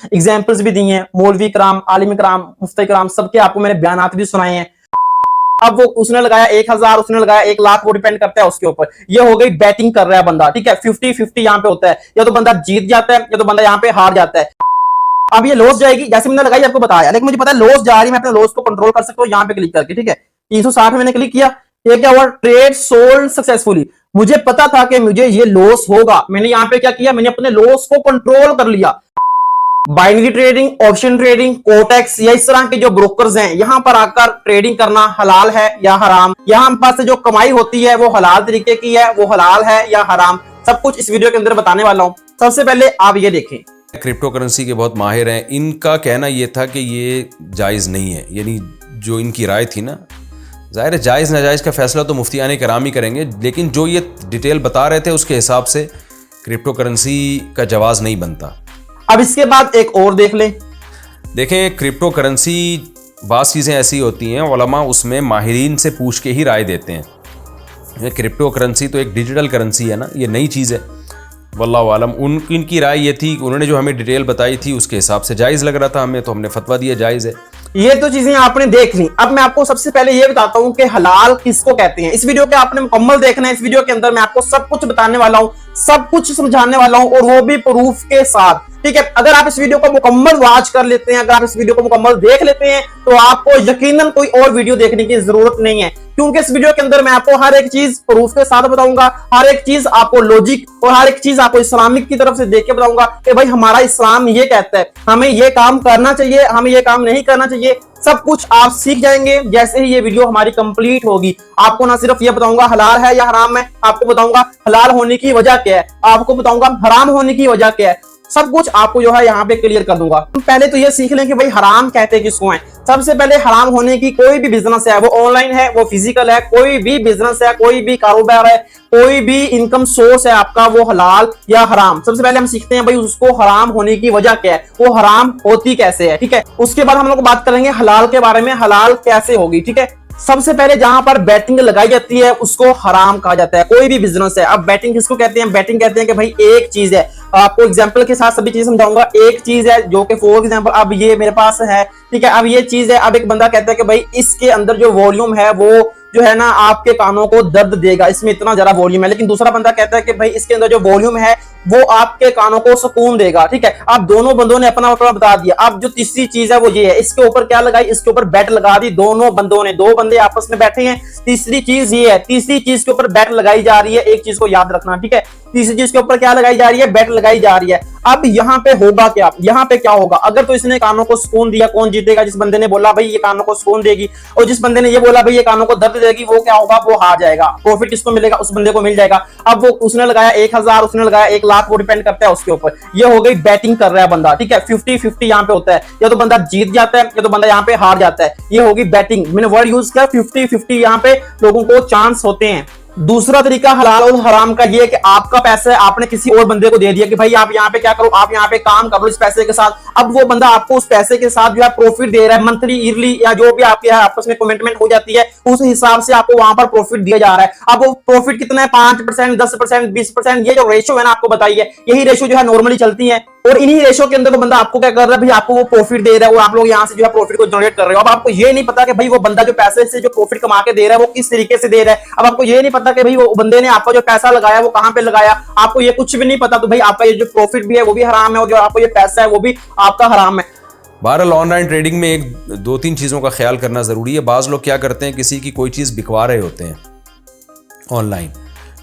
Examples भी दिए हैं, मौलवी कराम, आलिम कराम, मुफ्ती कराम, सबके आपको मैंने बयानात भी सुनाए हैं। अब वो उसने लगाया 1000, उसने लगाया 1 लाख, वो डिपेंड करता है उसके ऊपर। ये हो गई बैटिंग कर रहा है बंदा, ठीक है। 50-50 यहाँ पे होता है, या तो बंदा जीत जाता है या तो बंदा यहाँ पे हार जाता है। अब ये लॉस जाएगी, जैसे मैंने लगाई आपको बताया, लेकिन मुझे पता है लॉस जा रही है, मैं अपने लॉस को कंट्रोल कर सकता हूँ यहाँ पे क्लिक करके, ठीक है। 360 में मैंने क्लिक किया, ये क्या हुआ, ट्रेड सोल्ड सक्सेसफुली। मुझे पता था कि मुझे ये लॉस होगा, मैंने यहाँ पे क्या किया, मैंने अपने लॉस को कंट्रोल कर लिया। Binary trading, option trading, Quotex या इस तरह के जो ब्रोकर्स हैं, यहां पर आकर ट्रेडिंग करना हलाल है या हराम, यहां पास से जो कमाई होती है वो हलाल तरीके की है, वो हलाल है या हराम, सब कुछ इस वीडियो के अंदर बताने वाला हूं। सबसे पहले आप ये देखें, क्रिप्टो करेंसी के बहुत माहिर हैं, इनका कहना यह था कि ये जायज़ नहीं है, यानी जो इनकी राय थी ना, ज़ाहिर है जायज़ नाजायज़ का फैसला तो मुफ्तियान कराम ही करेंगे, लेकिन जो ये डिटेल बता रहे थे उसके हिसाब से क्रिप्टो करेंसी का जवाज़ नहीं बनता। अब इसके बाद एक और देख लें। देखें, क्रिप्टो करेंसी बाज़ चीज़ें ऐसी होती हैं, उलमा उसमें माहिरीन से पूछ के ही राय देते हैं। ये क्रिप्टो करेंसी तो एक डिजिटल करेंसी है ना, ये नई चीज़ है। वल्लाहु आलम, इनकी राय ये थी, उन्होंने जो हमें डिटेल बताई थी उसके हिसाब से जायज़ लग रहा था हमें, तो हमने फतवा दिया जायज़ है। ये तो चीजें आपने देख ली। अब मैं आपको सबसे पहले ये बताता हूं कि हलाल किसको कहते हैं। इस वीडियो के आपने मुकम्मल देखना है, इस वीडियो के अंदर मैं आपको सब कुछ बताने वाला हूं, सब कुछ समझाने वाला हूं, और वो भी प्रूफ के साथ, ठीक है। अगर आप इस वीडियो को मुकम्मल वॉच कर लेते हैं, अगर आप इस वीडियो को मुकम्मल देख लेते हैं, तो आपको यकीनन कोई और वीडियो देखने की जरूरत नहीं है, क्योंकि इस वीडियो के अंदर मैं आपको हर एक चीज प्रूफ के साथ बताऊंगा, हर एक चीज आपको लॉजिक और हर एक चीज आपको इस्लामिक की तरफ से देख के बताऊंगा कि भाई हमारा इस्लाम ये कहता है, हमें ये काम करना चाहिए, हमें ये काम नहीं करना चाहिए। सब कुछ आप सीख जाएंगे जैसे ही ये वीडियो हमारी कंप्लीट होगी। आपको ना सिर्फ ये बताऊंगा हलाल है या हराम है, आपको बताऊंगा हलाल होने की वजह क्या है, आपको बताऊंगा हराम होने की वजह क्या है, सब कुछ आपको जो है यहाँ पे क्लियर कर दूंगा। पहले तो ये सीख लें कि भाई हराम कहते किसको हैं। सबसे पहले हराम होने की, कोई भी बिजनेस है, वो ऑनलाइन है, वो फिजिकल है, कोई भी बिजनेस है, कोई भी कारोबार है, कोई भी इनकम सोर्स है आपका, वो हलाल या हराम। सबसे पहले हम सीखते हैं भाई उसको हराम होने की वजह क्या है, वो हराम होती कैसे है, ठीक है। उसके बाद हम लोग बात करेंगे हलाल के बारे में, हलाल कैसे होगी, ठीक है। सबसे पहले जहां पर बैटिंग लगाई जाती है उसको हराम कहा जाता है, कोई भी बिजनेस है। अब बैटिंग किसको कहते हैं, बैटिंग कहते हैं कि भाई एक चीज है, आपको एग्जांपल के साथ सभी चीज समझाऊंगा। एक चीज है जो कि फॉर एग्जांपल अब ये मेरे पास है, ठीक है। अब ये चीज है, अब एक बंदा कहता है कि भाई इसके अंदर जो वॉल्यूम है वो जो है ना आपके कानों को दर्द देगा, इसमें इतना जरा वॉल्यूम है। लेकिन दूसरा बंदा कहता है कि भाई इसके अंदर जो वॉल्यूम है वो आपके कानों को सुकून देगा, ठीक है। अब दोनों बंदों ने अपना मतलब बता दिया। अब जो तीसरी चीज है वो ये है, इसके ऊपर क्या लगाई, इसके ऊपर बैट लगा दी दोनों बंदों ने, दो बंदे आपस में बैठे हैं। तीसरी चीज ये है, तीसरी चीज के ऊपर बैट लगाई जा रही है, एक चीज को याद रखना, ठीक है। तीसरी चीज के ऊपर क्या लगाई जा रही है, बैट लगाई जा रही है। अब यहाँ पे होगा क्या, यहाँ पे क्या होगा, अगर तो इसने कानों को सुकून दिया, कौन जीतेगा, जिस बंदे ने बोला भाई ये कानों को सुकून देगी, और जिस बंदे ने ये बोला भाई ये कानों को दर्द देगी, वो क्या होगा, वो हार जाएगा। प्रॉफिट किसको मिलेगा, उस बंदे को मिल जाएगा। अब वो उसने लगाया 1000, उसने लगाया 1 लाख, वो डिपेंड करता है उसके ऊपर। ये हो गई बैटिंग कर रहा है बंदा, ठीक है। 50-50 यहाँ पे होता है, या तो बंदा जीत जाता है या तो बंदा यहाँ पे हार जाता है। ये होगी बैटिंग, मैंने वर्ड यूज किया 50-50, यहाँ पे लोगों को चांस होते हैं। दूसरा तरीका हलाल और हराम का ये है कि आपका पैसा है, आपने किसी और बंदे को दे दिया कि भाई आप यहाँ पे क्या करो, आप यहाँ पे काम करो इस पैसे के साथ। अब वो बंदा आपको उस पैसे के साथ जो है प्रॉफिट दे रहा है, मंथली, ईयरली, या जो भी आपके आपस में कमिटमेंट हो जाती है, उस हिसाब से आपको वहां पर प्रॉफिट दिया जा रहा है। अब वो प्रॉफिट कितना है, 5%, 10%, 20%, ये जो रेशो है ना आपको बताइए, यही रेशो जो है नॉर्मली चलती है। और इन्हीं रेशो के अंदर वो बंदा आपको क्या कर रहा है, भाई आपको वो प्रॉफिट दे रहा है, और आप लोग यहाँ से जो है प्रॉफिट को जनरेट कर रहे हो। अब आपको ये नहीं पता कि भाई वो बंदा जो पैसे से जो प्रॉफिट कमा के दे रहा है वो किस तरीके से दे रहा है। अब आपको ये नहीं पता कि भाई वो बंदे ने आपका जो पैसा लगाया वो कहां पे लगाया, आपको ये कुछ भी नहीं पता, तो भाई आपका ये जो प्रॉफिट भी है वो भी हराम है, और जो आपको ये पैसा है वो भी आपका हराम है। बहरहाल ऑनलाइन ट्रेडिंग में एक दो तीन चीज़ों का ख्याल करना ज़रूरी है। बाज़ लोग क्या करते हैं, किसी की कोई चीज़ बिकवा रहे होते हैं ऑनलाइन,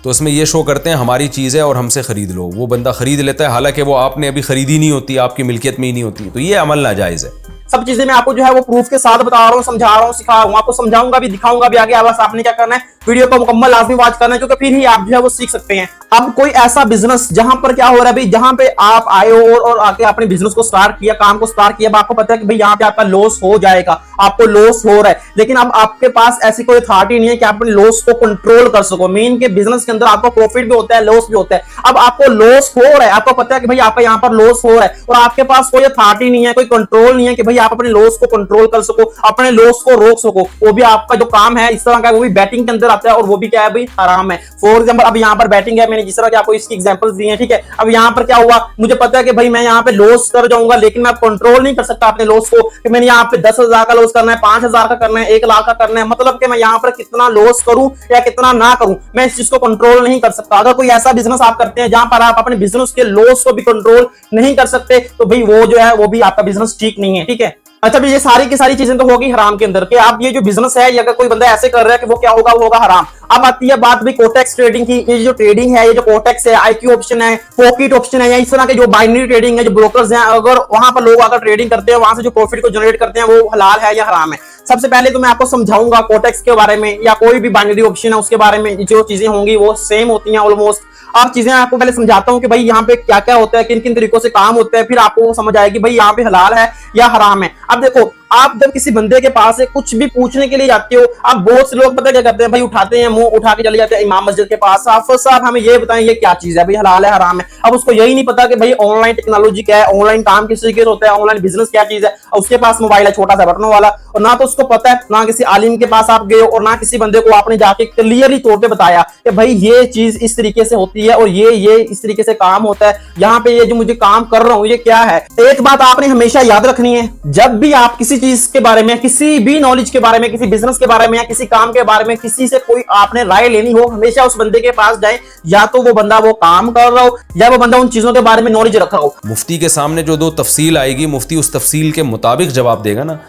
तो उसमें ये शो करते हैं हमारी चीज़ है और हमसे ख़रीद लो। वो बंदा ख़रीद लेता है, हालांकि वो आपने अभी ख़रीदी नहीं होती, आपकी मिल्कियत में ही नहीं होती, तो ये अमल नाजायज़ है। सब चीजें मैं आपको जो है वो प्रूफ के साथ बता रहा हूँ, समझा रहा हूँ, सिखा रहा हूँ, आपको समझाऊंगा भी, दिखाऊंगा भी आगे। बस आपने क्या करना है, वीडियो को मुकम्मल लाजमी वॉच करना है, क्योंकि फिर ही आप जो है वो सीख सकते हैं। अब कोई ऐसा बिजनेस जहां पर क्या हो रहा है भाई, जहां पे आप आए हो और आके अपने बिजनेस को स्टार्ट किया, काम को स्टार्ट किया, आपको पता है कि भाई यहाँ पे आपका लॉस हो जाएगा, आपको लॉस हो रहा है, लेकिन अब आपके पास ऐसी कोई अथॉरिटी नहीं है कि आप अपने लॉस को कंट्रोल कर सको। मीन के बिजनेस के अंदर आपको प्रॉफिट भी होता है, लॉस भी होता है। अब आपको लॉस हो रहा है, आपको पता है कि भाई आपका यहाँ पर लॉस हो रहा है, और आपके पास कोई अथॉरिटी नहीं है, कोई कंट्रोल नहीं है कि भाई भाई आप अपने लॉस को कंट्रोल कर सको, अपने लॉस को रोक सको। वो भी आपका जो काम है इस तरह का, वो भी बैटिंग के अंदर आता है, और वो भी क्या है भाई, हराम है। फॉर एग्जाम्पल अब यहाँ पर बैटिंग है, मैंने जिस तरह के आपको इसकी एग्जांपल्स दिए हैं, ठीक है। अब यहाँ पर क्या हुआ, मुझे पता है कि भाई मैं यहाँ पे लॉस कर जाऊंगा, लेकिन मैं कंट्रोल नहीं कर सकता अपने लॉस को, कि मैंने यहाँ पे 10,000 का लॉस करना है, 5,000 का करना है, 1 लाख का करना है, मतलब कि मैं यहाँ पर कितना लॉस करूं या कितना ना करूं, मैं इस चीज को कंट्रोल नहीं कर सकता। अगर कोई ऐसा बिजनेस आप करते हैं जहां पर आप अपने बिजनेस के लॉस को भी कंट्रोल नहीं कर सकते, तो भाई वो जो है वो भी आपका बिजनेस ठीक नहीं है, ठीक है। अच्छा भी ये सारी की सारी चीजें तो होगी हराम के अंदर, कि आप ये जो बिजनेस है, अगर कोई बंदा ऐसे कर रहा है कि वो क्या होगा, वो होगा हराम। अब आती है बात भी कोटेक्स ट्रेडिंग की। ये जो ट्रेडिंग है, ये जो कोटेक्स है, आईक्यू ऑप्शन है, पॉकेट ऑप्शन है, या इस तरह के जो बाइनरी ट्रेडिंग है, जो ब्रोकर्स हैं, अगर वहां पर लोग अगर ट्रेडिंग करते हैं, वहां से जो प्रॉफिट को जनरेट करते हैं, वो हलाल है या हराम है। सबसे पहले तो मैं आपको समझाऊंगा कोटेक्स के बारे में, या कोई भी बाइनरी ऑप्शन है उसके बारे में। जो चीजें होंगी वो सेम होती हैं ऑलमोस्ट। आप चीजें आपको पहले समझाता हूं कि भाई यहाँ पे क्या क्या होता है, किन किन तरीकों से काम होता है, फिर आपको समझ आएगी भाई यहाँ पे हलाल है या हराम है। अब देखो, आप जब किसी बंदे के पास से कुछ भी पूछने के लिए जाते हो, आप बहुत से लोग पता क्या करते हैं भाई, उठाते हैं, मुंह उठा के चले जाते हैं इमाम मस्जिद के पास, साहब हमें ये बताएं ये क्या चीज है भाई, हलाल है हराम है। अब उसको यही नहीं पता कि भाई ऑनलाइन टेक्नोलॉजी क्या है, ऑनलाइन काम किस तरीके से होता है, ऑनलाइन बिजनेस क्या चीज है। और उसके पास मोबाइल है छोटा सा बटनों वाला, और ना तो उसको पता है, ना किसी आलिम के पास आप गए हो, और ना किसी बंदे को आपने जाके क्लियरली तौर पे बताया कि भाई ये चीज इस तरीके से होती है, और ये इस तरीके से काम होता है, यहाँ पे ये जो मुझे काम कर रहा हूं ये क्या है। एक बात आपने हमेशा याद रखनी है, जब भी आप किसी चीज के बारे में, किसी भी नॉलेज के बारे में, किसी बिजनेस के बारे में, या किसी काम के बारे में, किसी से कोई आपने राय लेनी हो, हमेशा उस बंदे के पास जाए, या तो वो बंदा वो काम कर रहा हो, या वो बंदा उन चीजों के बारे में नॉलेज रखा हो। मुफ्ती के सामने जो 2 तफसील आएगी, मुफ्ती उस तफसील के मुताबिक जवाब देगा ना।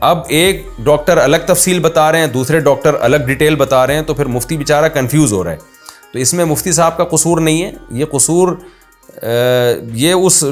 अब एक डॉक्टर अलग तफसील बता रहे हैं, दूसरे डॉक्टर अलग डिटेल बता रहे हैं, तो फिर मुफ्ती बेचारा कंफ्यूज हो रहा है। तो इसमें मुफ्ती साहब का कसूर नहीं है, ये कसूर ये उस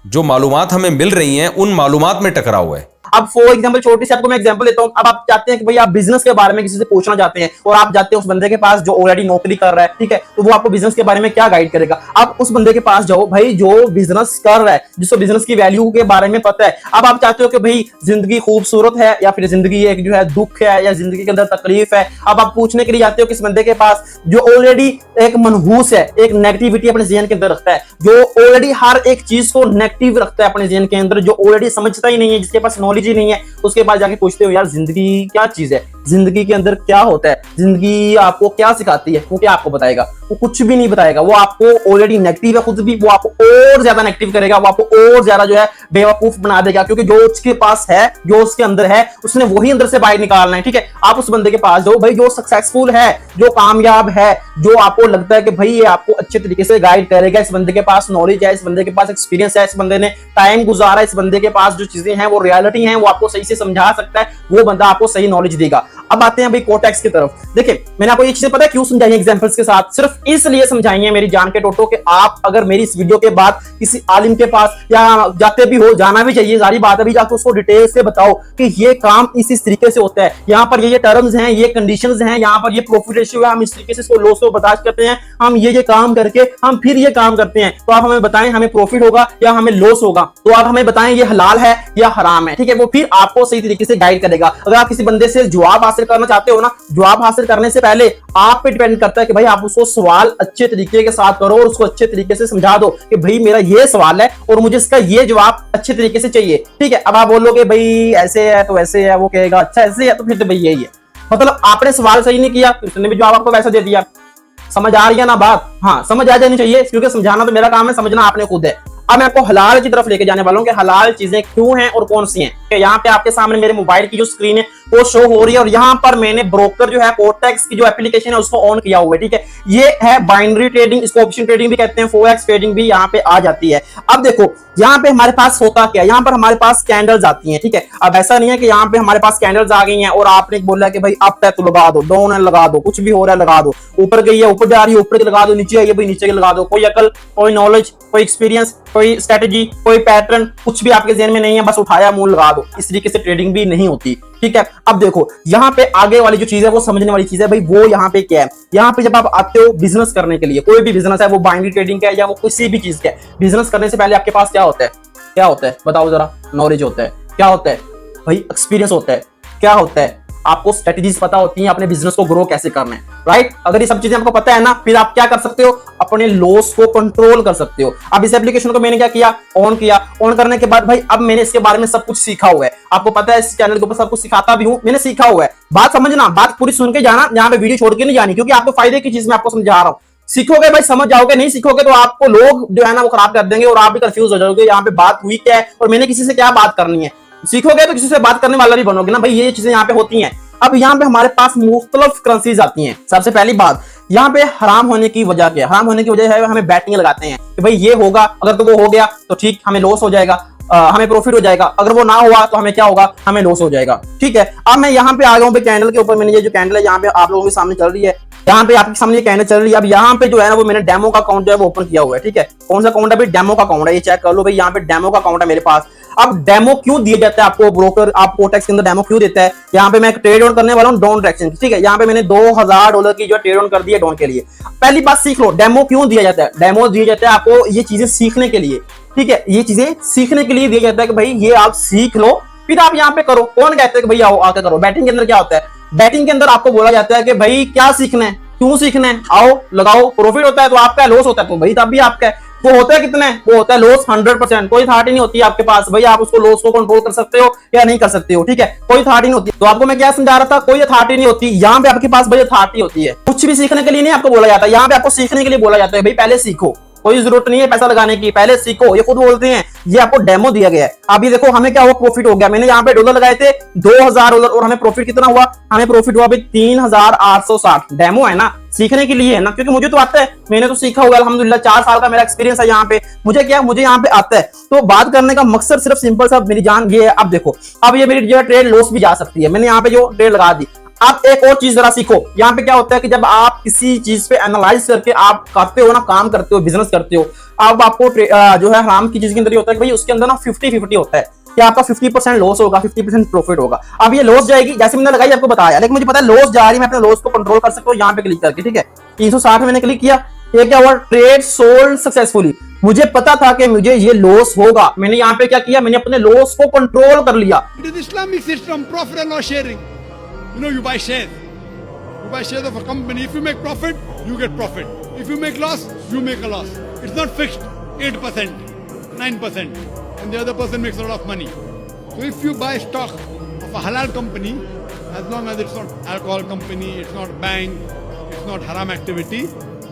जो मालूमात हमें मिल रही हैं उन मालूमात में टकराव हुआ है। अब फॉर एग्जांपल छोटी सी आपको मैं एग्जांपल देता हूं। अब आप चाहते हैं कि भाई आप बिजनेस के बारे में किसी से पूछना चाहते हैं, और आप जाते हैं उस बंदे के पास जो ऑलरेडी नौकरी कर रहा है, ठीक है, तो वो आपको बिजनेस के बारे में क्या गाइड करेगा। आप उस बंदे के पास जाओ भाई जो बिजनेस कर रहा है, जिसको बिजनेस की वैल्यू के बारे में पता है। अब आप चाहते हो कि भाई जिंदगी खूबसूरत है, या फिर जिंदगी एक जो है दुख है, या जिंदगी के अंदर तकलीफ है। अब आप पूछने के लिए जाते हो किस बंदे के पास जो ऑलरेडी एक मनहूस है, एक नेगेटिविटी अपने ज़हन के अंदर रखता है, जो ऑलरेडी हर एक चीज को नेगेटिव रखता है अपने ज़हन के अंदर, जो ऑलरेडी समझता ही नहीं है, जिसके पास नॉलेज ही नहीं है। उसके पास जाके पूछते हो यार जिंदगी क्या चीज है, जिंदगी के अंदर क्या होता है, जिंदगी आपको क्या सिखाती है, वो क्या आपको बताएगा? वो कुछ भी नहीं बताएगा। वो आपको ऑलरेडी नेगेटिव है खुद भी, वो आपको और ज्यादा नेगेटिव करेगा, वो आपको और ज्यादा जो है बेवकूफ बना देगा, क्योंकि जो उसके पास है, जो उसके अंदर है, उसने वही अंदर से बाहर निकालना है, ठीक है। आप उस बंदे के पास जाओ भाई जो सक्सेसफुल है, जो कामयाब है, जो आपको लगता है कि भाई ये आपको अच्छे तरीके से गाइड करेगा, इस बंदे के पास नॉलेज है, इस बंदे के पास एक्सपीरियंस है, इस बंदे ने टाइम गुजारा, इस बंदे के पास जो चीजें हैं वो रियलिटी हैं, वो आपको सही से समझा सकता है, वो बंदा आपको सही नॉलेज देगा। अब आते हैं भाई कोटेक्स की तरफ। देखिए मैंने आपको ये चीजें पता है क्यों समझाई एग्जांपल्स के साथ, सिर्फ इसलिए समझाई है मेरी जान के टोटो कि आप अगर मेरी इस वीडियो के बाद किसी आलिम के पास या जाते भी हो, जाना भी चाहिए, सारी बात अभी जाकर उसको डिटेल से बताओ कि ये काम इस तरीके से होता है, यहाँ पर ये टर्म्स हैं, ये कंडीशंस हैं, यहाँ पर ये प्रॉफिट रेशियो है, हम इस तरीके से इसको लॉस को बर्दाश्त करते हैं, हम ये काम करके हम फिर ये काम करते हैं। तो आप हमें बताएं हमें प्रॉफिट होगा या हमें लॉस होगा, तो आप हमें बताएं ये हलाल है या हराम है, ठीक है। वो फिर आपको सही तरीके से गाइड करेगा। अगर आप किसी बंदे से जवाब हासिल करना चाहते हो ना, जवाब हासिल करने से पहले आप पे डिपेंड करता है कि भाई आप उसको सवाल अच्छे तरीके के साथ करो और उसको अच्छे तरीके से समझा दो कि भाई मेरा ये सवाल है और मुझे इसका ये जवाब अच्छे तरीके से चाहिए, ठीक है। अब आप बोलोगे भाई ऐसे है तो ऐसे है, वो कहेगा अच्छा ऐसे है तो फिर तो भाई यही है, मतलब आपने सवाल सही नहीं किया तो उसने भी जवाब आपको वैसा दे दिया। समझ आ रही है ना बात? हाँ समझ आ जानी चाहिए, क्योंकि समझाना तो मेरा काम है, समझना आपने खुद है। अब मैं आपको हलाल की तरफ लेके जाने वाला हूं कि हलाल चीजें क्यों हैं और कौन सी हैं। यहाँ पे आपके सामने मेरे मोबाइल की जो स्क्रीन है वो शो हो रही है, और यहाँ पर मैंने ब्रोकर जो है कोटेक्स की जो एप्लीकेशन है उसको ऑन किया हुआ है, ठीक है। ये है बाइनरी ट्रेडिंग, इसको ऑप्शन ट्रेडिंग भी कहते हैं, फोरेक्स ट्रेडिंग भी यहाँ पे आ जाती है। अब देखो यहाँ पे हमारे पास होता क्या है, यहाँ पर हमारे पास कैंडल्स आती हैं, ठीक है। अब ऐसा नहीं है कि यहाँ पे हमारे पास कैंडल्स आ गई हैं और आपने बोला कि भाई अप है तो लगा दो, डाउन है लगा दो, कुछ भी हो रहा है लगा दो, ऊपर गई है ऊपर जा रही है ऊपर की लगा दो, नीचे आई है भाई नीचे की लगा दो। कोई अकल, कोई नॉलेज, कोई एक्सपीरियंस, कोई स्ट्रेटेजी, कोई पैटर्न, कुछ भी आपके ज़हन में नहीं है, बस उठाया मुंह लगा दो। इस तरीके से ट्रेडिंग भी नहीं होती, ठीक है। अब देखो यहाँ पे आगे वाली जो चीज है वो समझने वाली चीज है भाई, वो यहाँ पे क्या है। यहाँ पे जब आप आते हो बिजनेस करने के लिए, कोई भी बिजनेस है वो बाइनरी ट्रेडिंग का है या वो किसी भी चीज का है, बिजनेस करने से पहले आपके पास क्या होता है, क्या होता है बताओ जरा? नॉलेज होता है। क्या होता है भाई? एक्सपीरियंस होता है। क्या होता है? आपको स्ट्रेटजीज पता होती हैं अपने बिजनेस को ग्रो कैसे करना है, राइट। अगर ये सब चीजें आपको पता है ना, फिर आप क्या कर सकते हो, अपने लॉस को कंट्रोल कर सकते हो। अब इस एप्लीकेशन को मैंने क्या किया, ऑन किया। ऑन करने के बाद भाई अब मैंने इसके बारे में सब कुछ सीखा हुआ है। आपको पता है इस चैनल के ऊपर सब कुछ सिखाता भी हूं, मैंने सीखा हुआ है। बात समझना, बात पूरी सुन के जाना, यहाँ पे वीडियो छोड़ के नहीं जानी, क्योंकि आपको फायदे की चीज मैं आपको समझा रहा हूँ। सीखोगे भाई समझ जाओगे, नहीं सीखोगे तो आपको लोग जो है ना वो खराब कर देंगे और आप भी कंफ्यूज हो जाओगे यहाँ पे बात हुई क्या है और मैंने किसी से क्या बात करनी है। सीखोगे तो किसी से बात करने वाला भी बनोगे ना भाई, ये चीजें यहाँ पे होती हैं। अब यहाँ पे हमारे पास मुख्तलिफ करेंसीज आती हैं। सबसे पहली बात, यहाँ पे हराम होने की वजह क्या है? हराम होने की वजह है हमें बैटिंग लगाते हैं कि भाई ये होगा, अगर तो वो हो गया तो ठीक, हमें लॉस हो जाएगा, हमें प्रॉफिट हो जाएगा, अगर वो ना हुआ तो हमें क्या होगा, हमें लॉस हो जाएगा। ठीक है, अब मैं यहाँ पे आ गया हूँ कैंडल के ऊपर। मैंने ये जो कैंडल है यहाँ पे आप लोगों के सामने चल रही है, यहाँ पे आपके सामने कैंडल चल रही है। अब यहाँ पे जो है ना वो मैंने डेमो का अकाउंट जो है वो ओपन किया हुआ है। ठीक है, कौन सा अकाउंट है भाई? डेमो का अकाउंट है, ये चेक कर लो भाई। यहाँ पे डेमो का अकाउंट है मेरे पास। अब डेमो क्यों दिया जाता है आपको, ब्रोकर आप कोटेक्स के अंदर डेमो क्यों देता है? यहाँ पे मैं एक ट्रेड ऑन करने वाला हूँ डॉन डायरेक्शन। ठीक है, यहाँ पे मैंने $2000 की जो ट्रेड ऑन कर दी है डॉन के लिए। पहली बात सीख लो, डेमो क्यों दिया जाता है? डेमो दिया जाता है आपको ये चीजें सीखने के लिए। ठीक है, ये चीजें सीखने के लिए दिया जाता है कि भाई ये आप सीख लो, फिर आप यहाँ पे करो। कौन कहते हैं कि भाई आओ आके करो? बैटिंग के अंदर क्या होता है? बैटिंग के अंदर आपको बोला जाता है कि भाई क्या सीखना है, क्यों सीखना है, आओ लगाओ। प्रॉफिट होता है तो आपका, लॉस होता है तो भाई तब भी आपका है। वो होता है कितने? वो होता है लॉस 100%। कोई अथॉरिटी नहीं होती आपके पास भाई आप उसको लॉस को कंट्रोल कर सकते हो या नहीं कर सकते हो। ठीक है, कोई अथॉरिटी नहीं होती। तो आपको मैं क्या समझा रहा था, कोई अथॉरिटी नहीं होती। यहाँ पे आपके पास भाई अथॉरिटी होती है। कुछ भी सीखने के लिए नहीं आपको बोला जाता, यहाँ पे आपको सीखने के लिए बोला जाता है भाई पहले सीखो, कोई जरूरत नहीं है पैसा लगाने की, पहले सीखो। ये खुद बोलते हैं, ये आपको डेमो दिया गया है। अभी देखो हमें क्या हुआ, प्रॉफिट हो गया। मैंने यहाँ पे डॉलर लगाए थे $2000 और हमें प्रॉफिट कितना हुआ? हमें प्रॉफिट हुआ भाई 3860। डेमो है ना, सीखने के लिए है ना, क्योंकि मुझे तो आता है, मैंने तो सीखा हुआ अल्हम्दुलिल्लाह। 4 साल का मेरा एक्सपीरियंस है यहाँ पे। मुझे क्या, मुझे यहाँ पे आता है। तो बात करने का मकसद सिर्फ सिंपल सा मेरी जान ये है। अब देखो, अब ये मेरी जो ट्रेड लॉस भी जा सकती है। मैंने यहाँ पे जो ट्रेड लगा दी। आप एक और चीज जरा सीखो। यहाँ पे क्या होता है कि जब आप किसी चीज पे एनालाइज करके आप करते हो ना, काम करते हो, बिजनेस करते हो, अब आपको जो है हराम की चीज के अंदर होता है कि भाई उसके अंदर ना 50-50 होता है कि आपका 50% लॉस होगा, 50% प्रॉफिट होगा। अब ये लॉस जाएगी, जैसे मैंने लगाई आपको बताया, लेकिन मुझे पता है लॉस जा रही है, मैं अपने लॉस को कंट्रोल कर सकता हूँ यहाँ पे क्लिक करके। ठीक है, 360 में मैंने क्लिक किया, ये क्या हुआ, ट्रेड सोल्ड सक्सेसफुली। मुझे पता था कि मुझे ये लॉस होगा, मैंने यहाँ पे क्या किया, मैंने अपने लॉस को कंट्रोल कर लिया। It is Islamic system, profit and loss sharing. You know, you buy shares. You buy shares of a company. If you make profit, you get profit. If you make loss, you make a loss. It's not fixed. 8%, 9%, and the other person makes a lot of money. So if you buy stock of a halal company, as long as it's not alcohol company, it's not bank, it's not haram activity,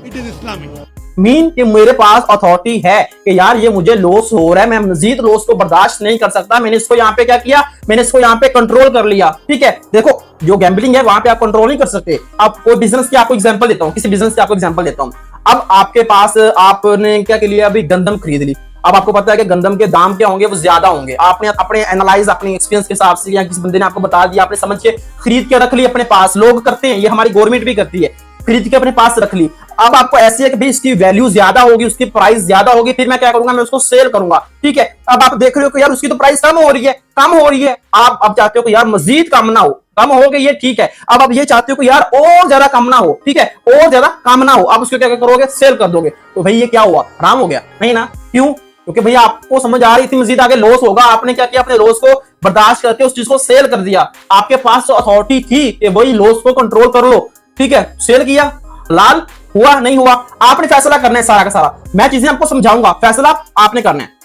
it is Islamic. Mean कि मेरे पास authority है कि यार ये मुझे loss हो रहा है, मैं मजीद लॉस को बर्दाश्त नहीं कर सकता। मैंने इसको यहाँ पे क्या किया, मैंने इसको यहाँ पे कंट्रोल कर लिया। ठीक है, देखो जो गैम्बलिंग है वहां पे आप कंट्रोल नहीं कर सकते। आप कोई बिजनेस की आपको एग्जांपल देता हूँ, किसी बिजनेस की आपको एग्जांपल देता हूँ। अब आपके पास आपने क्या के लिए अभी गंदम खरीद ली। अब आपको पता है कि गंदम के दाम क्या होंगे, वो ज्यादा होंगे। आपने अपने एनालाइज, अपने एक्सपीरियंस के हिसाब से या किसी बंदे ने आपको बता दिया, आपने समझ के खरीद के रख ली अपने पास। लोग करते हैं, ये हमारी गवर्नमेंट भी करती है, खरीद के अपने पास रख ली। अब आपको ऐसी है कि भाई इसकी वैल्यू ज्यादा होगी, उसकी प्राइस ज्यादा होगी, फिर मैं क्या करूंगा, मैं उसको सेल करूंगा। ठीक है, अब आप देख रहे हो कि यार उसकी तो प्राइस कम हो रही है, कम हो रही है। आप अब चाहते हो कि यार मजीद कम ना हो, कम हो गई ये ठीक है। अब आप ये चाहते हो कि यार और ज्यादा कम ना हो, ठीक है, और ज्यादा कम ना हो। आप उसको क्या करोगे, सेल कर दोगे। तो भाई ये क्या हुआ, हराम हो गया नहीं ना? क्यों? क्योंकि भैया आपको समझ आ रही थी मजीद आगे लॉस होगा, आपने क्या किया, अपने लॉस को बर्दाश्त करके उस चीज को सेल कर दिया। आपके पास तो अथॉरिटी थी कि भाई लॉस को कंट्रोल कर लो। ठीक है, सेल किया, लाल हुआ नहीं हुआ, आपने फैसला करना है सारा का सारा। मैं चीजें आपको समझाऊंगा, फैसला आपने करना है।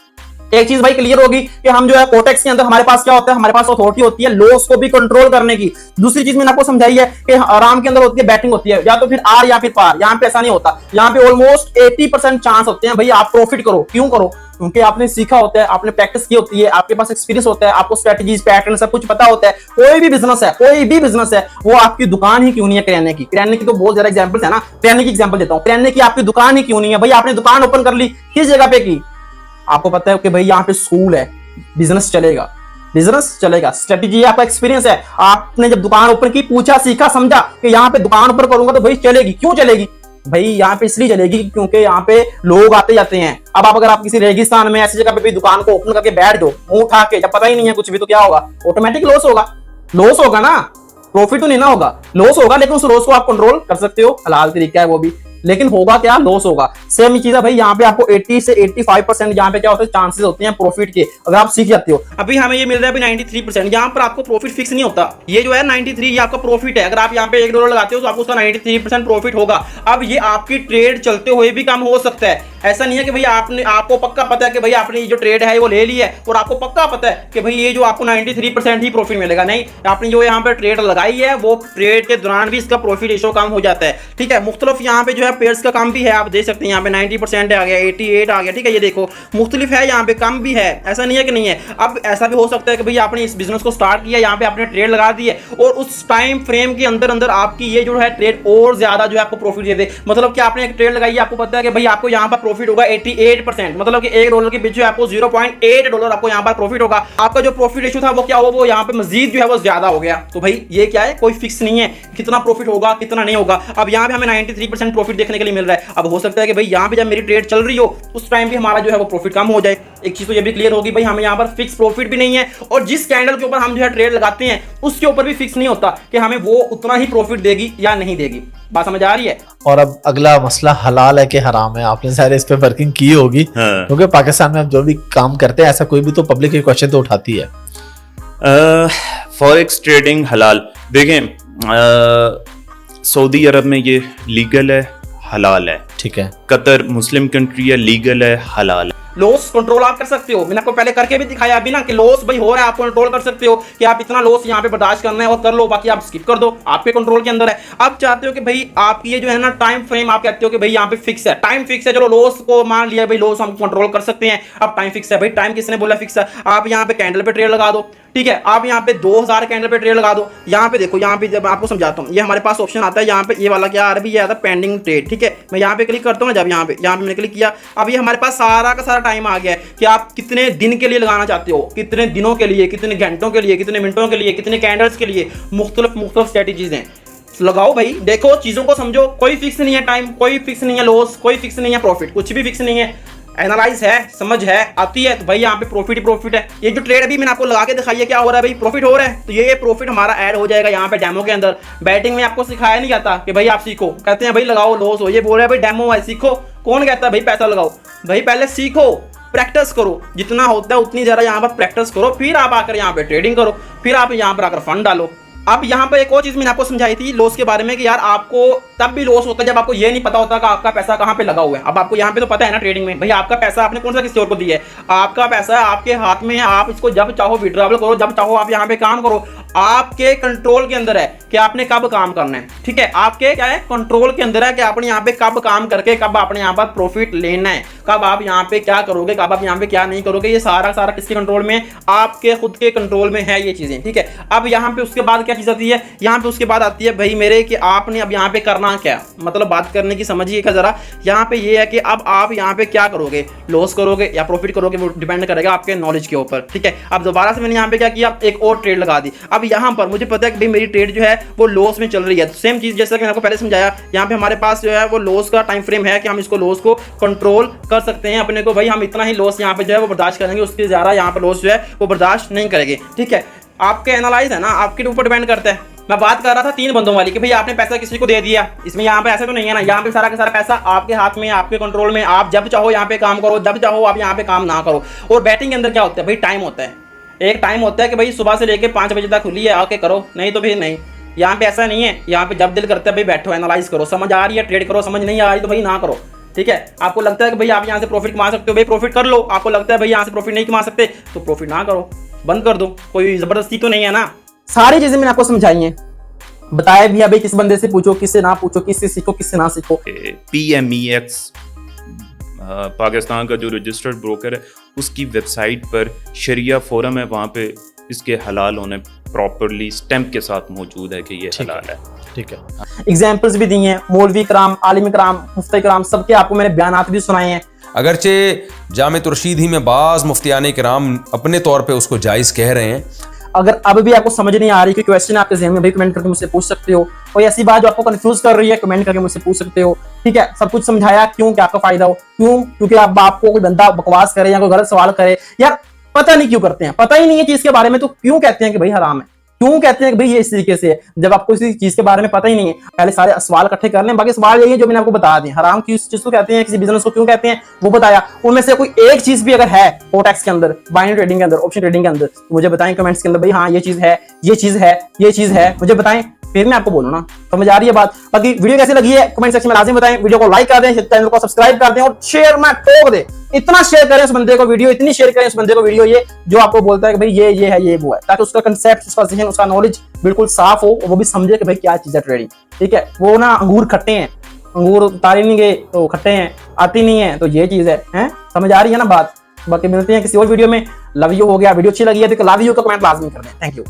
एक चीज भाई क्लियर होगी कि हम जो है कोटेक्स के अंदर हमारे पास क्या होता है, हमारे पास अथॉरिटी होती है लॉस को भी कंट्रोल करने की। दूसरी चीज मैंने आपको समझाई है कि आराम के अंदर होती है बैटिंग होती है, या तो फिर आर या फिर पार। यहाँ पे ऐसा नहीं होता, यहाँ पे ऑलमोस्ट 80% चांस होते हैं भाई आप प्रॉफिट करो। क्यों करो? क्योंकि आपने सीखा होता है, आपने प्रैक्टिस की होती है, आपके पास एक्सपीरियंस होता है, आपको स्ट्रेटजीज, पैटर्न सब कुछ पता होता है। कोई भी बिजनेस है, कोई भी बिजनेस है, वो आपकी दुकान ही क्यों नहीं है किराने की। किराने की तो बहुत ज्यादा एग्जांपल्स है ना, किराने की एग्जांपल देता हूँ। किराने की आपकी दुकान ही क्यों नहीं है भाई? आपने दुकान ओपन कर ली, किस जगह पे की? आपको पता है कि भाई यहाँ पे स्कूल है, बिजनेस चलेगा, बिजनेस चलेगा, स्ट्रेटजी आपका एक्सपीरियंस है। आपने जब दुकान ओपन की, पूछा, सीखा, समझा कि यहाँ पे दुकान ओपन करूंगा तो भाई चलेगी। क्यों चलेगी भाई? यहाँ पे इसलिए चलेगी क्योंकि यहाँ पे लोग आते जाते हैं। अब आप अगर आप किसी रेगिस्तान में ऐसी जगह पे भी दुकान को ओपन करके बैठ जाओ, मुंह उठा के, जब पता ही नहीं है कुछ भी, तो क्या होगा? ऑटोमेटिक लॉस होगा। लॉस होगा ना, प्रॉफिट तो नहीं ना होगा, लॉस होगा। लेकिन उस लॉस को आप कंट्रोल कर सकते हो, हलाल तरीका है वो भी। लेकिन होगा क्या, लॉस होगा। सेम चीज है भाई, यहाँ पे आपको 80 से 85% यहाँ पे क्या होता है, चांसेस होते हैं प्रॉफिट के, अगर आप सीख जाते हो। अभी हमें ये मिल रहा है अभी 93%, यहाँ पर आपको प्रॉफिट फिक्स नहीं होता। ये जो है 93 ये आपका प्रॉफिट है, अगर आप यहाँ पे $1 लगाते हो तो आपको उसका 93% प्रॉफिट होगा। अब ये आपकी ट्रेड चलते हुए भी कम हो सकता है, ऐसा नहीं है कि भाई आपको पक्का पता है कि भाई आपने ये जो ट्रेड है वो ले ली है और आपको पक्का पता है कि भाई ये जो आपको 93% ही प्रॉफिट मिलेगा। नहीं, आपने जो यहाँ पे ट्रेड लगाई है वो ट्रेड के दौरान भी इसका प्रॉफिट रेशो कम हो जाता है। ठीक है, मुख्तलिफ यहाँ पे जो है पेयर्स का कम भी है, आप देख सकते हैं यहाँ पे 90% आ गया, 88 आ गया। ठीक है, ये देखो मुख्तलिफ है, यहाँ पे कम भी है, ऐसा नहीं है कि नहीं है। अब ऐसा भी हो सकता है कि भाई आपने इस बिजनेस को स्टार्ट किया, यहाँ पे आपने ट्रेड लगा दी है और उस टाइम फ्रेम के अंदर अंदर आपकी ये जो है ट्रेड और ज्यादा जो है आपको प्रॉफिट दे दे। मतलब कि आपने एक ट्रेड लगाई है, आपको पता है कि भाई आपको यहाँ पर प्रॉफिट होगा 88%, मतलब कि $1 के पीछे आपको $0.8 आपको यहाँ पर प्रॉफिट होगा। आपका जो प्रॉफिट रेशियो था वो क्या हुआ, वो यहाँ पे मजीद जो है वो ज्यादा हो गया। तो भाई ये क्या है, कोई फिक्स नहीं है कितना प्रॉफिट होगा कितना नहीं होगा। अब यहाँ पे हमें 93% प्रॉफिट देखने के लिए मिल रहा है। अब हो सकता है कि भाई यहाँ पे जब मेरी ट्रेड चल रही हो उस टाइम भी हमारा जो है वो प्रॉफिट कम हो जाए। एक चीज तो ये भी क्लियर होगी भाई, हमें यहाँ पर फिक्स प्रॉफिट भी नहीं है और जिस कैंडल के ऊपर हम जो है ट्रेड लगाते हैं उसके ऊपर भी फिक्स नहीं होता कि हमें वो उतना ही प्रॉफिट देगी या नहीं देगी। बात समझ आ रही है। और अब अगला मसला हलाल है कि हराम है, आपने सारे इस पे वर्किंग की होगी, क्योंकि पाकिस्तान में अब जो भी काम करते हैं ऐसा कोई भी तो पब्लिक ये क्वेश्चन तो उठाती है। फॉरेक्स ट्रेडिंग हलाल देखें, सऊदी अरब में ये लीगल है, हलाल है। ठीक है, कतर मुस्लिम कंट्री है, लीगल है, हलाल है। लॉस कंट्रोल आप कर सकते हो, मैंने आपको पहले करके भी दिखाया अभी ना कि लॉस भाई हो रहा है, आप कंट्रोल कर सकते हो कि आप इतना लॉस यहाँ पे बर्दाश्त करना है और कर लो, बाकी आप स्किप कर दो, आपके कंट्रोल के अंदर है। आप चाहते हो कि भाई आपकी ये जो है ना टाइम फ्रेम, आप कहते हो कि भाई यहाँ पे फिक्स है, टाइम फिक्स है, चलो लॉस को मान लिया भाई, लॉस हम कंट्रोल कर सकते हैं। अब टाइम फिक्स है भाई, टाइम किसने बोला फिक्स है, आप यहाँ पे कैंडल पे ट्रेड लगा दो। ठीक है, आप यहाँ पे 2000 कैंडल पे ट्रेड लगा दो। यहाँ पे देखो, यहाँ पे जब आपको समझाता हूँ, ये हमारे पास ऑप्शन आता है, यहाँ पे ये वाला क्या आ रहा है, ये आता है पेंडिंग ट्रेड। ठीक है, मैं यहाँ पे क्लिक करता हूँ, जब यहाँ पे मैंने क्लिक किया, अब ये हमारे पास सारा का सारा टाइम आ गया है कि आप कितने दिन के लिए लगाना चाहते हो, कितने दिनों के लिए, कितने घंटों के लिए, कितने मिनटों के लिए, कितने कैंडल्स के लिए, मुख्तलिफ स्ट्रेटेजीज हैं। लगाओ भाई, देखो चीजों को समझो, कोई फिक्स नहीं है टाइम, कोई फिक्स नहीं है लॉस, कोई फिक्स नहीं है प्रॉफिट, कुछ भी फिक्स नहीं है। एनालाइज है, समझ है, आती है तो भाई यहाँ पे प्रॉफिट ही प्रॉफिट है। ये जो ट्रेड अभी मैंने आपको लगा के दिखाई है, क्या हो रहा है भाई, प्रॉफिट हो रहा है, तो ये प्रॉफिट हमारा ऐड हो जाएगा यहाँ पे डेमो के अंदर। बैटिंग में आपको सिखाया नहीं जाता कि भाई आप सीखो, कहते हैं भाई लगाओ लॉस हो, ये बोल रहे हैं भाई डेमो है सीखो। कौन कहता है भाई पैसा लगाओ, भाई पहले सीखो, प्रैक्टिस करो, जितना होता है उतनी ज़्यादा यहाँ पर प्रैक्टिस करो, फिर आप आकर यहाँ पे ट्रेडिंग करो, फिर आप यहाँ पर आकर फंड डालो। अब यहाँ पर एक और चीज़ मैंने आपको समझाई थी लॉस के बारे में कि यार आपको तब भी लॉस होता है जब आपको ये नहीं पता होता कि आपका पैसा कहाँ पे लगा हुआ है। अब आपको यहाँ पे तो पता है ना ट्रेडिंग में, भाई आपका पैसा आपने कौन सा किसी और को दिया है, आपका पैसा आपके हाथ में है, आप इसको जब चाहो विड्रॉवल करो, जब चाहो आप यहाँ पे काम करो, आपके कंट्रोल के अंदर है कि आपने कब काम करना है। ठीक है, आपके क्या है कंट्रोल के अंदर है कि आपने यहाँ पे कब काम करके कब आपने यहाँ पर प्रॉफिट लेना है, कब आप यहाँ पे क्या करोगे, कब आप यहाँ पे क्या नहीं करोगे, ये सारा सारा किसके कंट्रोल में है, आपके खुद के कंट्रोल में है ये चीजें। ठीक है, अब यहाँ पे उसके बाद क्या चीज आती है, यहाँ पे उसके बाद आती है भाई मेरे कि आपने अब यहाँ पे करना क्या, मतलब बात करने की समझिएगा जरा। यहाँ पे ये है कि अब आप यहाँ पे क्या करोगे, लॉस करोगे या प्रॉफिट करोगे, वो डिपेंड करेगा आपके नॉलेज के ऊपर। ठीक है, अब दोबारा से मैंने यहाँ पे क्या किया, एक और ट्रेड लगा दी। अब यहाँ पर मुझे पता है कि भाई मेरी ट्रेड जो है वो लॉस में चल रही है, तो सेम चीज जैसा कि मैंने आपको पहले समझाया, यहाँ पे हमारे पास जो है वो लॉस का टाइम फ्रेम है कि हम इसको लॉस को कंट्रोल कर सकते हैं अपने को, भाई हम इतना ही लॉस यहाँ पे जो है वो बर्दाश्त करेंगे, उसके ज्यादा यहाँ पे लॉस जो है वो बर्दाश्त नहीं करेंगे। ठीक है, आपके एनालाइज है ना, आपके ऊपर डिपेंड करता है। मैं बात कर रहा था 3 बंदों वाली कि भाई आपने पैसा किसी को दे दिया, इसमें यहाँ पे ऐसा तो नहीं है ना, यहाँ पे सारा का सारा पैसा आपके हाथ में, आपके कंट्रोल में, आप जब चाहो यहाँ पे काम करो, जब चाहो आप यहाँ पे काम ना करो। और बैटिंग के अंदर क्या होता है भाई, टाइम होता है, एक टाइम होता है कि भाई सुबह से लेके 5 बजे तक खुली है, आके करो, नहीं तो फिर नहीं। यहाँ पे ऐसा नहीं है, यहाँ पे जब दिल करता है भाई बैठो, एनालाइज करो, समझ आ रही है ट्रेड करो, समझ नहीं आ रही तो भाई ना करो। ठीक है, आपको लगता है कि भाई आप यहाँ से प्रॉफिट कमा सकते हो, भाई प्रॉफिट कर लो, आपको लगता है भाई यहाँ से प्रॉफिट नहीं कमा सकते तो प्रॉफिट ना करो, बंद कर दो, कोई जबरदस्ती तो नहीं है ना। सारी चीजें मैंने आपको समझाई हैं, बताया भी अभी, किस बंदे से पूछो, किससे ना पूछो, किससे सीखो, किससे ना सीखो। PMEX पाकिस्तान का जो रजिस्टर्ड ब्रोकर है उसकी वेबसाइट पर शरिया फोरम है, वहाँ पे इसके हलाल होने प्रॉपरली स्टैम्प के साथ मौजूद है कि ये हलाल है। ठीक है, एग्जाम्पल्स भी दिए हैं, मौलवी कराम, आलिम कराम, मुफ्ती कराम, सबके आपको मैंने बयानात भी सुनाए हैं। अगरचे जामे तुरशीद ही में बाज़ मुफ्तियाने कराम अपने तौर पे उसको जायज़ कह रहे हैं। अगर अब भी आपको समझ नहीं आ रही, कोई क्वेश्चन आपके जहन में, भाई कमेंट करके मुझसे पूछ सकते हो। कोई ऐसी बात जो आपको कंफ्यूज कर रही है, कमेंट करके मुझसे पूछ सकते हो। ठीक है, सब कुछ समझाया, क्यों कि आपका फायदा हो, क्यों क्योंकि आपको कोई बंदा बकवास करे या कोई गलत सवाल करे, यार पता नहीं क्यों करते हैं, पता ही नहीं है चीज के बारे में, तो क्यों कहते हैं कि भाई हराम है। क्यों कहते हैं कि भाई ये इस तरीके से है, जब आपको इसी चीज के बारे में पता ही नहीं है। पहले सारे सवाल इकट्ठे कर लें, बाकी सवाल यही है जो मैंने आपको बता दिए। हराम किस चीज को कहते हैं, किसी बिजनेस को क्यों कहते हैं वो बताया। उनमें से कोई एक चीज भी अगर है फोरेक्स के अंदर, बाइनरी ट्रेडिंग के अंदर, ऑप्शन ट्रेडिंग के अंदर, तो मुझे बताएं कमेंट्स के अंदर, भाई हाँ ये चीज है, ये चीज है, ये चीज है, मुझे बताएं, फिर मैं आपको बोलूँ ना। समझ आ रही है बात। बाकी वीडियो कैसी लगी है कमेंट सेक्शन में लाजिम बताएं। वीडियो को लाइक कर दें, चैनल को सब्सक्राइब कर दें और शेयर में ठोक दें। इतना शेयर करें उस बंदे को वीडियो, इतनी शेयर करें उस बंदे को वीडियो, ये जो आपको बोलता है कि भाई ये है, ये वो है, ताकि उसका कंसेप्ट, उसका जहन, उसका नॉलेज बिल्कुल साफ हो, वो भी समझे कि भाई क्या चीज है ट्रेडिंग। ठीक है, वो ना अंगूर खट्टे हैं, अंगूर उतारे नहीं गए तो खट्टे हैं, आती नहीं है तो ये चीज है। समझ आ रही है ना बात। बाकी मिलते हैं किसी और वीडियो में। लव यू हो गया, वीडियो अच्छी लगी है तो लव यू का कमेंट लाजमी कर दें। Thank you.